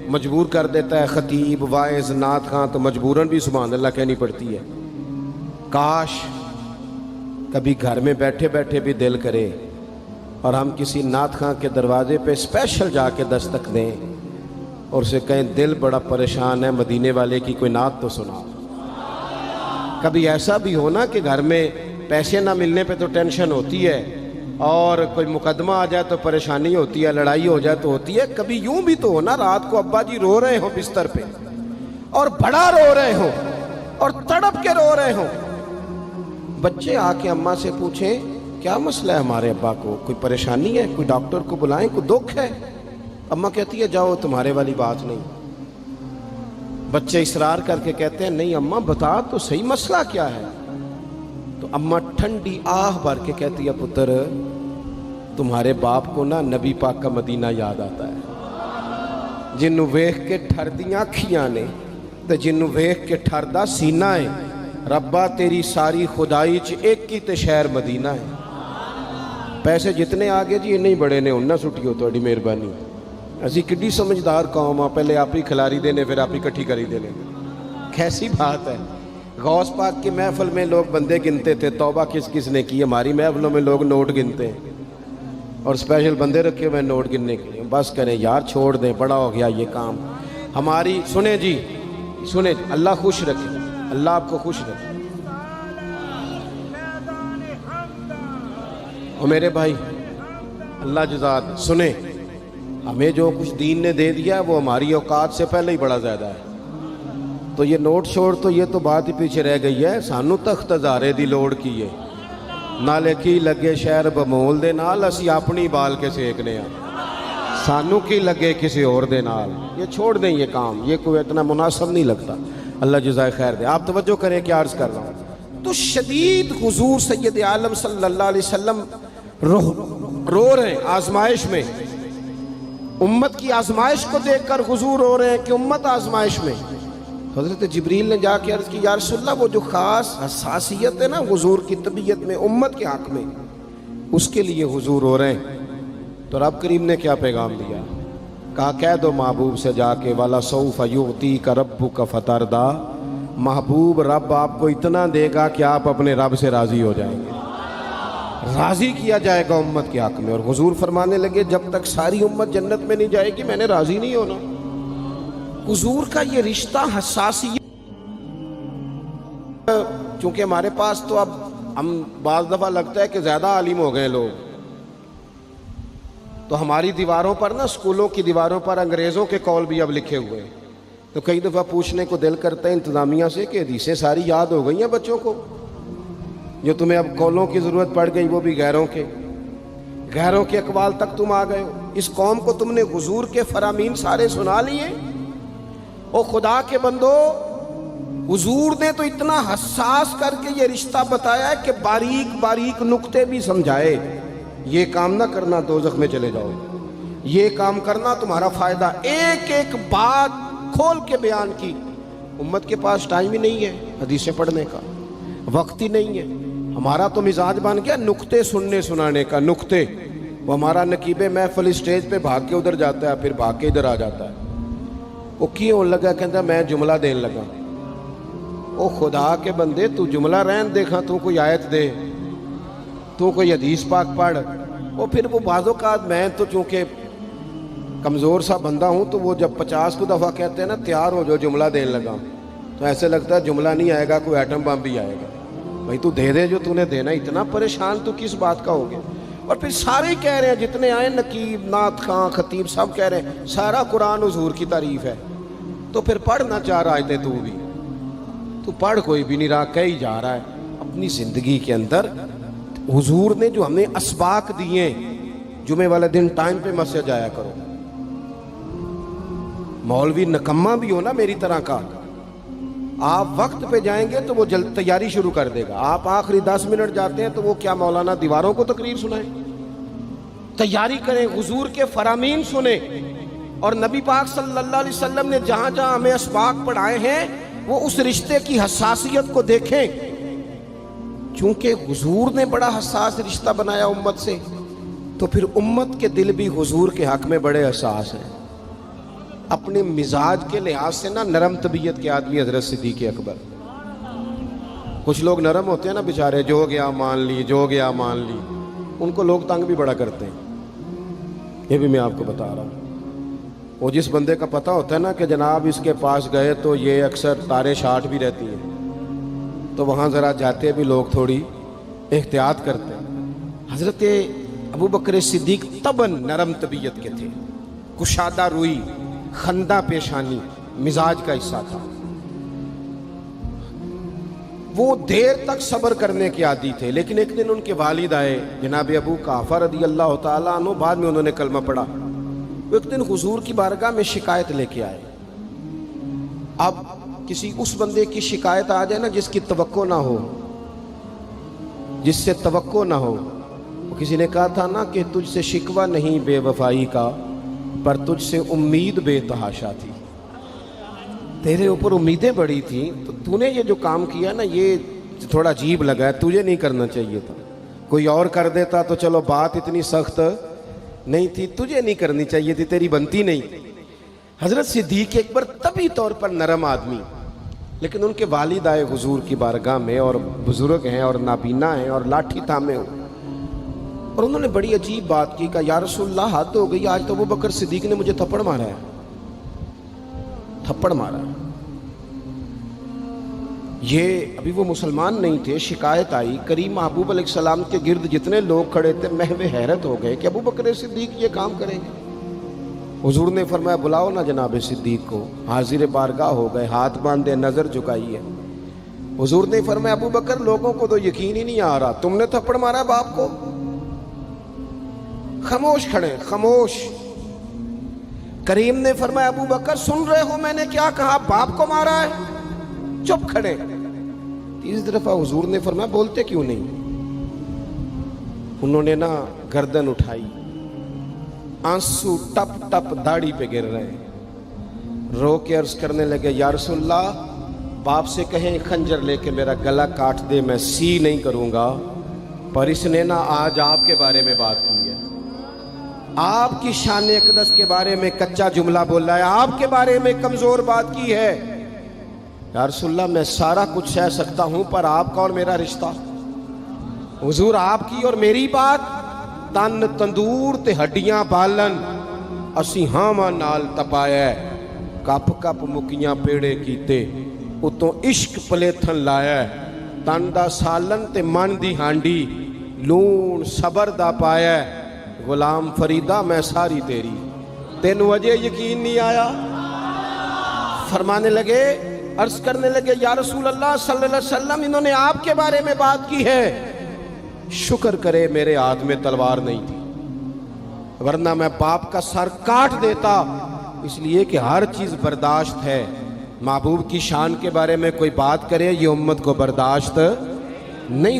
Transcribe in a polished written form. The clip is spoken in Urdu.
مجبور کر دیتا ہے خطیب واعظ نعت خواں تو مجبوراً بھی سبحان اللہ کہنی پڑتی ہے۔ کاش کبھی گھر میں بیٹھے بیٹھے بھی دل کرے اور ہم کسی نعت خواں کے دروازے پہ اسپیشل جا کے دستک دیں اور اسے کہیں دل بڑا پریشان ہے، مدینے والے کی کوئی نعت تو سنا۔ کبھی ایسا بھی ہونا کہ گھر میں پیسے نہ ملنے پہ تو ٹینشن ہوتی ہے اور کوئی مقدمہ آ جائے تو پریشانی ہوتی ہے، لڑائی ہو جائے تو ہوتی ہے۔ کبھی یوں بھی تو ہونا رات کو ابا جی رو رہے ہوں بستر پہ اور بڑا رو رہے ہوں اور تڑپ کے رو رہے ہوں، بچے آ کے اماں سے پوچھیں کیا مسئلہ ہے ہمارے ابا کو، کوئی پریشانی ہے، کوئی ڈاکٹر کو بلائیں، کوئی دکھ ہے؟ اماں کہتی ہے جاؤ تمہارے والی بات نہیں۔ بچے اصرار کر کے کہتے ہیں نہیں اماں بتا تو صحیح مسئلہ کیا ہے؟ تو اماں ٹھنڈی آہ بھر کے کہتی ہے پتر تمہارے باپ کو نا نبی پاک کا مدینہ یاد آتا ہے، جنوں ویکھ کے ٹھردیاں اکھیاں نے تے جنوں ویکھ کے ٹھردا سینہ ہے، ربا تیری ساری خدائی چ ایک ہی تے شہر مدینہ ہے۔ پیسے جتنے آگے جی انہیں بڑے نے انہاں سٹیو تہاڈی مہربانی، اسی کڈی سمجھدار قوم آ، پہلے آپ ہی کھلاری دینے پھر آپ ہی کٹھی کری دینے۔ کیسی بات ہے، غوث پاک کی محفل میں لوگ بندے گنتے تھے، توبہ کس کس نے کی، ہماری محفلوں میں لوگ نوٹ گنتے ہیں اور اسپیشل بندے رکھے ہوئے نوٹ گننے کے لیے۔ بس کریں یار چھوڑ دیں، بڑا ہو گیا یہ کام ہماری۔ سنیں جی سنیں، اللہ خوش رکھے، اللہ آپ کو خوش رکھے۔ اور میرے بھائی اللہ جزاد سنیں، ہمیں جو کچھ دین نے دے دیا ہے وہ ہماری اوقات سے پہلے ہی بڑا زیادہ ہے، تو یہ نوٹ چھوڑ تو یہ تو بات ہی پیچھے رہ گئی ہے۔ سانو تخت ہزارے دی لوڑ کی ہے، نالے کی لگے شہر بمول دے نال اسی اپنی بال کے سیکنے ہیں، سانو کی لگے کسی اور دے نال۔ یہ چھوڑ دیں یہ کام، یہ کوئی اتنا مناسب نہیں لگتا۔ اللہ جزائے خیر دے۔ آپ توجہ کریں کہ عرض کر رہا ہوں تو شدید حضور سید عالم صلی اللہ علیہ وسلم رو رہے ہیں آزمائش میں، امت کی آزمائش کو دیکھ کر حضور رو رہے ہیں کہ امت آزمائش میں۔ حضرت جبریل نے جا کے عرض کی یا رسول اللہ وہ جو خاص حساسیت ہے نا حضور کی طبیعت میں امت کے حق میں، اس کے لیے حضور رو رہے ہیں۔ تو رب کریم نے کیا پیغام دیا؟ کہا کہہ دو محبوب سے جا کے وَلَسَوْفَ يُعْطِيكَ رَبُّكَ فَتَرْضَىٰ، محبوب رب آپ کو اتنا دے گا کہ آپ اپنے رب سے راضی ہو جائیں گے، راضی کیا جائے گا امت کے حق میں۔ اور حضور فرمانے لگے جب تک ساری امت جنت میں نہیں جائے گی میں نے راضی نہیں ہونا۔ حضور کا یہ رشتہ حساسیت، چونکہ ہمارے پاس تو اب ہم بعض دفعہ لگتا ہے کہ زیادہ عالم ہو گئے لوگ، تو ہماری دیواروں پر نا اسکولوں کی دیواروں پر انگریزوں کے قول بھی اب لکھے ہوئے ہیں، تو کئی دفعہ پوچھنے کو دل کرتا ہے انتظامیہ سے کہ حدیثیں ساری یاد ہو گئی ہیں بچوں کو، جو تمہیں اب قولوں کی ضرورت پڑ گئی وہ بھی غیروں کے اقوال تک تم آ گئے ہو۔ اس قوم کو تم نے حضور کے فرامین سارے سنا لیے۔ او خدا کے بندو، حضور نے تو اتنا حساس کر کے یہ رشتہ بتایا ہے کہ باریک باریک نقطے بھی سمجھائے، یہ کام نہ کرنا دوزخ میں چلے جاؤ، یہ کام کرنا تمہارا فائدہ، ایک ایک بات کھول کے بیان کی۔ امت کے پاس ٹائم ہی نہیں ہے حدیثیں پڑھنے کا، وقت ہی نہیں ہے۔ ہمارا تو مزاج بن گیا نقطے سننے سنانے کا، نقطے۔ وہ ہمارا نقیب محفل اسٹیج پہ بھاگ کے ادھر جاتا ہے پھر بھاگ کے ادھر آ جاتا ہے، وہ کیوں لگا کہتا میں جملہ دین لگا۔ او خدا کے بندے تو جملہ رہن دیکھا، تو کوئی آیت دے، تو کوئی حدیث پاک پڑھ۔ اور پھر وہ بعض اوقات میں تو چونکہ کمزور سا بندہ ہوں تو وہ جب 50 کو دفعہ کہتے ہیں نا تیار ہو جو جملہ دین لگا، تو ایسے لگتا ہے جملہ نہیں آئے گا کوئی ایٹم بم بھی آئے گا۔ بھائی تو دے دے جو تو نے دینا، اتنا پریشان تو کس بات کا ہو گیا؟ اور پھر سارے کہہ رہے ہیں جتنے آئے نقیب نعت خواں خطیب سب کہہ رہے ہیں سارا قرآن حضور کی تعریف ہے، تو پھر پڑھنا چاہ رہا ہے تو بھی تو پڑھ کوئی بھی نہیں رہا، کہی جا رہا ہے۔ اپنی زندگی کے اندر حضور نے جو ہمیں اسباق دیے، جمعے والے دن ٹائم پہ مسجد جایا کرو۔ مولوی نکمہ بھی ہو نا میری طرح کا، آپ وقت پہ جائیں گے تو وہ جلد تیاری شروع کر دے گا، آپ آخری 10 منٹ جاتے ہیں تو وہ کیا مولانا دیواروں کو تقریر سنائیں؟ تیاری کریں، حضور کے فرامین سنیں، اور نبی پاک صلی اللہ علیہ وسلم نے جہاں جہاں ہمیں اسباق پڑھائے ہیں وہ اس رشتے کی حساسیت کو دیکھیں، چونکہ حضور نے بڑا حساس رشتہ بنایا امت سے، تو پھر امت کے دل بھی حضور کے حق میں بڑے حساس ہیں۔ اپنے مزاج کے لحاظ سے نا نرم طبیعت کے آدمی حضرت صدیق اکبر. کچھ لوگ نرم ہوتے ہیں نا بیچارے، جو گیا مان لی، جو گیا مان لی، ان کو لوگ تنگ بھی بڑا کرتے ہیں. یہ بھی میں آپ کو بتا رہا ہوں. وہ جس بندے کا پتہ ہوتا ہے نا کہ جناب اس کے پاس گئے تو یہ اکثر تارے شاٹ بھی رہتی ہیں، تو وہاں ذرا جاتے بھی لوگ تھوڑی احتیاط کرتے ہیں. حضرت ابو بکر صدیق طبعاً نرم طبیعت کے تھے، کشادہ روئی، خندہ پیشانی مزاج کا حصہ تھا. وہ دیر تک صبر کرنے کے عادی تھے. لیکن ایک دن ان کے والد آئے جناب ابو قحافہ رضی اللہ تعالیٰ عنہ، بعد میں انہوں نے کلمہ پڑھا. وہ ایک دن حضور کی بارگاہ میں شکایت لے کے آئے. اب کسی اس بندے کی شکایت آ جائے نا جس کی توقع نہ ہو، جس سے توقع نہ ہو. کسی نے کہا تھا نا کہ تجھ سے شکوہ نہیں بے وفائی کا، پر تجھ سے امید بے تحاشا تھی. تیرے اوپر امیدیں بڑی تھیں، تو نے یہ جو کام کیا نا یہ تھوڑا عجیب لگا ہے، تجھے نہیں کرنا چاہیے تھا. کوئی اور کر دیتا تو چلو بات اتنی سخت نہیں تھی، تجھے نہیں کرنی چاہیے تھی، تیری بنتی نہیں. حضرت صدیق اکبر طبی طور پر نرم آدمی، لیکن ان کے والد آئے حضور کی بارگاہ میں، اور بزرگ ہیں اور نابینا ہیں اور لاٹھی تھامے ہو، اور انہوں نے بڑی عجیب بات کی. کہا یا رسول اللہ حد ہو گئی، آج تو ابو بکر صدیق نے مجھے تھپڑ مارا ہے، تھپڑ مارا ہے. یہ ابھی وہ مسلمان نہیں تھے. شکایت آئی، کریم محبوب علیہ السلام کے گرد جتنے لوگ کھڑے تھے محو حیرت ہو گئے کہ ابو بکر صدیق یہ کام کریں گے. حضور نے فرمایا بلاؤ نا جناب صدیق کو. حاضر بارگاہ ہو گئے، ہاتھ باندھے، نظر جھکائی ہے. حضور نے فرمایا ابو بکر لوگوں کو تو یقین ہی نہیں آ رہا، تم نے تھپڑ مارا باپ کو؟ خاموش کھڑے، خاموش. کریم نے فرمایا ابو بکر سن رہے ہو میں نے کیا کہا؟ باپ کو مارا ہے. چپ کھڑے. تیسری دفعہ حضور نے فرمایا بولتے کیوں نہیں؟ انہوں نے نا گردن اٹھائی، آنسو ٹپ ٹپ داڑھی پہ گر رہے ہیں. رو کے عرض کرنے لگے یا رسول اللہ باپ سے کہیں خنجر لے کے میرا گلا کاٹ دے، میں سی نہیں کروں گا، پر اس نے نا آج آپ کے بارے میں بات کی ہے، آپ کی شان اقدس کے بارے میں کچا جملہ بولا ہے، آپ کے بارے میں کمزور بات کی ہے. یا رسول اللہ میں سارا کچھ سہ سکتا ہوں، پر آپ کا اور میرا رشتہ. حضور آپ کی اور میری بات تن تندور تے ہڈیاں بالن، اسی ہاواں نال تپایا، کپ کپ مکیاں پیڑے کیتے، اتوں عشق پلیتھن لایا، تن دا سالن تے من دی ہانڈی، لون صبر دا پایا، غلام فریدہ میں ساری تیری. تینوں وجہ یقین نہیں آیا؟ فرمانے لگے، عرض کرنے لگے یا رسول اللہ صلی اللہ علیہ وسلم انہوں نے آپ کے بارے میں بات کی ہے، شکر کرے میرے ہاتھ میں تلوار نہیں تھی، ورنہ میں باپ کا سر کاٹ دیتا. اس لیے کہ ہر چیز برداشت ہے. محبوب کی شان کے بارے میں کوئی بات کرے یہ امت کو برداشت نہیں.